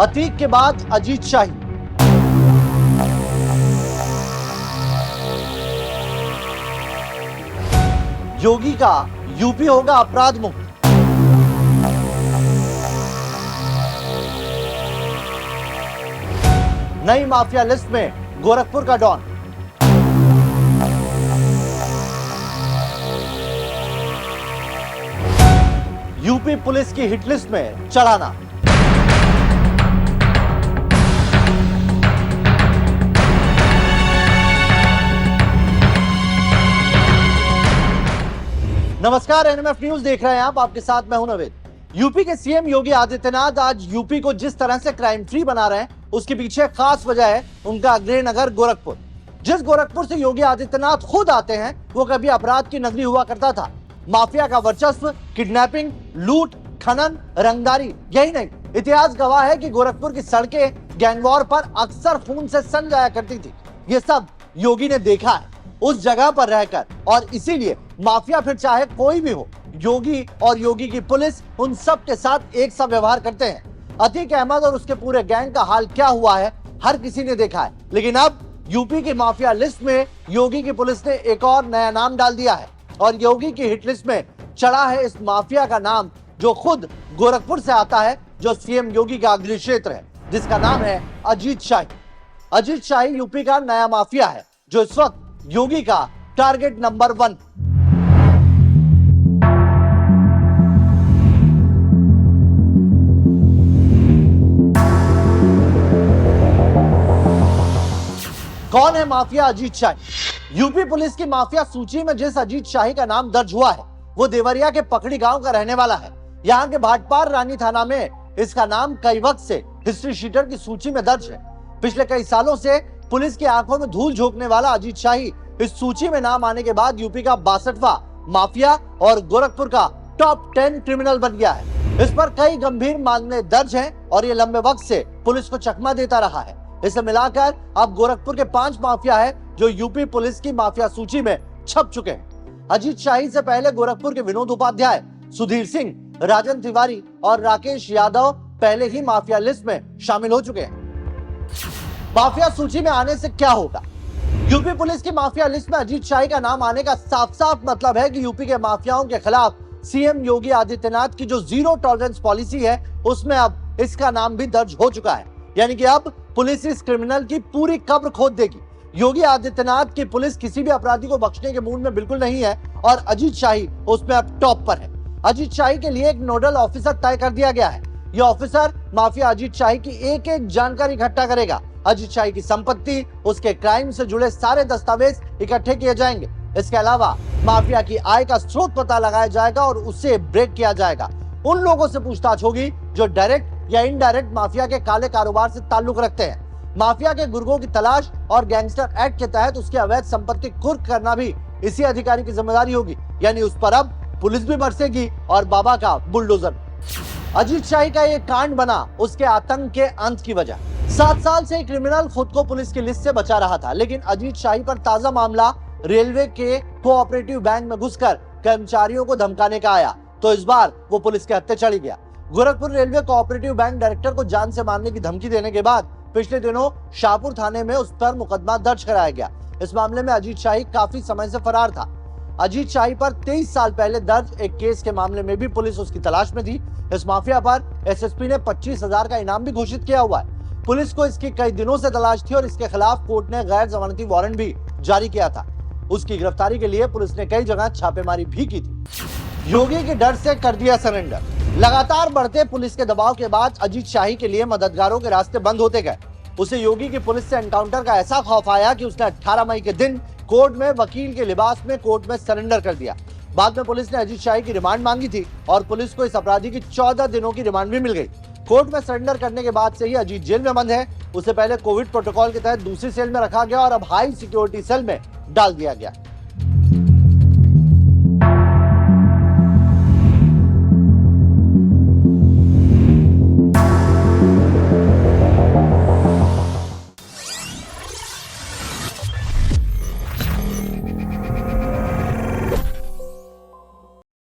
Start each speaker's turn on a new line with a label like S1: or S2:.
S1: अतीक के बाद अजीत शाही। योगी का यूपी होगा अपराध मुक्त। नई माफिया लिस्ट में गोरखपुर का डॉन। यूपी पुलिस की हिट लिस्ट में चढ़ाना। नमस्कार, एनएमएफ न्यूज देख रहे हैं आप। आपके साथ मैं हूं नवेद। यूपी के सीएम योगी आदित्यनाथ आज यूपी को जिस तरह से क्राइम फ्री बना रहे हैं, उसके पीछे खास वजह है उनका अग्रणी नगर गोरखपुर। जिस गोरखपुर से योगी आदित्यनाथ खुद आते हैं, वो कभी अपराध की नगरी हुआ करता था। माफिया का वर्चस्व, किडनैपिंग, लूट, खनन, रंगदारी, यही नहीं, इतिहास गवाह है कि गोरखपुर की सड़कें गैंगवॉर पर अक्सर खून से सन जाया करती थी। ये सब योगी ने देखा है उस जगह पर रहकर, और इसीलिए माफिया फिर चाहे कोई भी हो, योगी और योगी की पुलिस उन सब के साथ एक सा व्यवहार करते हैं। अतीक अहमद और उसके पूरे गैंग का हाल क्या हुआ है हर किसी ने देखा है, लेकिन अब यूपी की माफिया लिस्ट में योगी की पुलिस ने एक और नया नाम डाल दिया है, और योगी की हिट लिस्ट में चढ़ा है इस माफिया का नाम जो खुद गोरखपुर से आता है, जो सीएम योगी का अग्रणी क्षेत्र है, जिसका नाम है अजीत शाही। अजीत शाही यूपी का नया माफिया है जो इस वक्त योगी का टारगेट नंबर 1। कौन है माफिया अजीत शाही? यूपी पुलिस की माफिया सूची में जिस अजीत शाही का नाम दर्ज हुआ है, वो देवरिया के पकड़ी गांव का रहने वाला है। यहाँ के भाटपार रानी थाना में इसका नाम कई वक्त से हिस्ट्री शीटर की सूची में दर्ज है। पिछले कई सालों से पुलिस की आंखों में धूल झोंकने वाला अजीत शाही इस सूची में नाम आने के बाद यूपी का 62वां माफिया और गोरखपुर का टॉप 10 क्रिमिनल बन गया है। इस पर कई गंभीर मामले दर्ज हैं और ये लंबे वक्त से पुलिस को चकमा देता रहा है। इसे मिलाकर अब गोरखपुर के 5 माफिया है जो यूपी पुलिस की माफिया सूची में छप चुके हैं। अजीत शाही से पहले गोरखपुर के विनोद उपाध्याय, सुधीर सिंह, राजन तिवारी और राकेश यादव पहले ही माफिया लिस्ट में शामिल हो चुके हैं। माफिया सूची में आने से क्या होगा? यूपी पुलिस की माफिया लिस्ट में अजीत शाही का नाम आने का साफ साफ मतलब है कि यूपी के माफियाओं के खिलाफ सीएम योगी आदित्यनाथ की जो जीरो टॉलरेंस पॉलिसी है, उसमें अब इसका नाम भी दर्ज हो चुका है। यानी कि अब पुलिस इस क्रिमिनल की पूरी कब्र खोद देगी। योगी आदित्यनाथ की पुलिस किसी भी अपराधी को बख्शने के मूड में बिल्कुल नहीं है, और अजीत शाही उसमें अब टॉप पर है। अजीत शाही के लिए एक नोडल ऑफिसर तय कर दिया गया है। यह ऑफिसर माफिया अजीत शाही की एक एक जानकारी इकट्ठा करेगा। अजीत शाही की संपत्ति, उसके क्राइम से जुड़े सारे दस्तावेज इकट्ठे किए जाएंगे। इसके अलावा माफिया की आय का स्रोत पता लगाया जाएगा और उसे ब्रेक किया जाएगा। उन लोगों से पूछताछ होगी जो डायरेक्ट या इनडायरेक्ट माफिया के काले कारोबार से ताल्लुक रखते हैं। माफिया के गुर्गों की तलाश और गैंगस्टर एक्ट के तहत उसकी अवैध संपत्ति कुर्क करना भी इसी अधिकारी की जिम्मेदारी होगी। यानी उस पर अब पुलिस भी बरसेगी और बाबा का बुलडोजर। अजीत शाही का ये कांड बना उसके आतंक के अंत की वजह। 7 साल से क्रिमिनल खुद को पुलिस की लिस्ट से बचा रहा था, लेकिन अजीत शाही पर ताजा मामला रेलवे के कोऑपरेटिव बैंक में घुसकर कर्मचारियों को धमकाने का आया, तो इस बार वो पुलिस के हत्थे चढ़ी गया। Gorakhpur railway cooperative bank director को जान से मारने की धमकी देने के बाद पिछले दिनों शाहपुर थाने में उस पर मुकदमा दर्ज कराया गया। इस मामले में अजीत शाही काफी समय से फरार था। अजीत शाही पर 23 साल पहले दर्ज एक केस के मामले में भी पुलिस उसकी तलाश में थी। इस माफिया पर एसएसपी ने 25,000 का इनाम भी घोषित किया हुआ है। पुलिस को इसकी कई दिनों से तलाश थी और इसके खिलाफ कोर्ट ने गैर जमानती वारंट भी जारी किया था। उसकी गिरफ्तारी के लिए पुलिस ने कई जगह छापेमारी भी की थी। योगी के डर से कर दिया सरेंडर। लगातार बढ़ते पुलिस के दबाव के बाद अजीत शाही के लिए मददगारों के रास्ते बंद होते गए। उसे योगी की पुलिस से एनकाउंटर का ऐसा खौफ आया कि उसने 18 मई के दिन कोर्ट में वकील के लिबास में कोर्ट में सरेंडर कर दिया। बाद में पुलिस ने अजीत शाही की रिमांड मांगी थी और पुलिस को इस अपराधी की 14 दिनों की रिमांड भी मिल गई। कोर्ट में सरेंडर करने के बाद से ही अजीत जेल में बंद है। उसे पहले कोविड प्रोटोकॉल के तहत दूसरी सेल में रखा गया और अब हाई सिक्योरिटी सेल में डाल दिया गया।